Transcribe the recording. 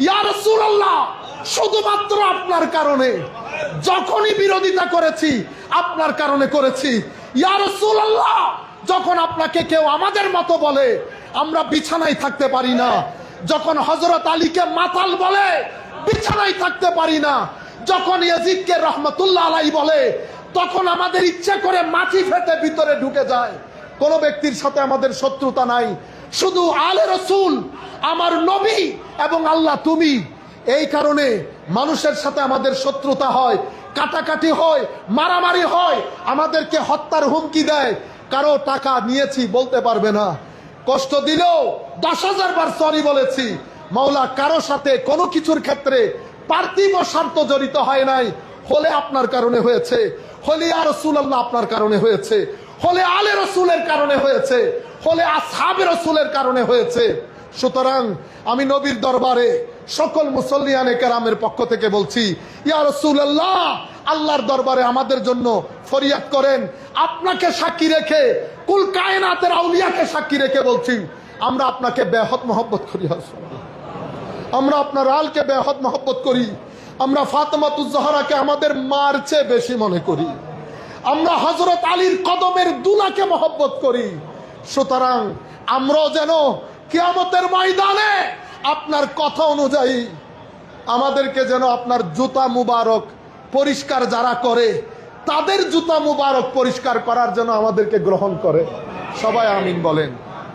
ইয়া রাসূলুল্লাহ, শুধুমাত্র আপনার কারণে যখনই বিরোধিতা করেছি আপনার কারণে করেছি। ইয়া রাসূলুল্লাহ, যখন আপনাকে কেউ আমাদের মতো বলে আমরা বিছানায় থাকতে পারি না, যখন হযরত আলীকে মাতাল বলে বিছানায় থাকতে পারি না, যখন ইয়াজিদকে রহমাতুল্লাহ আলাইহি বলে তখন আমাদের ইচ্ছা করে মাটি ফেটে ভিতরে ঢুকে যায়। কোন ব্যক্তির সাথে আমাদের শত্রুতা নাই, শুধু আলে রাসূল, আমার নবী এবং আল্লাহ তুমি। এই কারণে মানুষের সাথে আমাদের শত্রুতা হয়, কাটাকাটি হয়, মারামারি হয়, আমাদেরকে হত্যার হুমকি দেয়। কারো টাকা নিয়েছি বলতে পারবে না, কষ্ট দিলেও 10,000 বার সরি বলেছি। মাওলা কারো সাথে কোনো কিছুর ক্ষেত্রে পার্থিব স্বার্থ জড়িত হয় নাই। হলে আপনার কারণে হয়েছে, হলে ইয়া রাসূলুল্লাহ আপনার কারণে হয়েছে, হলে আলে রাসূলের কারণে হয়েছে, হলে আসহাবে রাসূলের কারণে হয়েছে। সুতরাং আমি নবীর দরবারে সকল মুসল্লিয়ানে কেরামের পক্ষ থেকে বলছি, ইয়া রাসূলুল্লাহ, আল্লাহর দরবারে আমাদের জন্য ফরিয়াদ করেন। আপনাকে সাক্ষী রেখে, কুল কায়নাতের আউলিয়াকে সাক্ষী রেখে বলছি, আমরা আপনাকে বেহদ মহব্বত করি। আমরা আপনার আলকে বেহদ মহব্বত করি। আমরা ফাতেমাতুজ জাহরাকে আমাদের মার চেয়ে বেশি মনে করি। আমরা হযরত আলীর কদমের দুলাকে মহব্বত করি। সুতরাং আমরাও যেন কিয়ামতের ময়দানে আপনার কথা অনুযায়ী আমাদেরকে যেন আপনার জুতা মুবারক পরিষ্কার যারা করে তাদের জুতা মুবারক পরিষ্কার করার জন্য আমাদেরকে গ্রহণ করে। সবাই আমিন বলেন।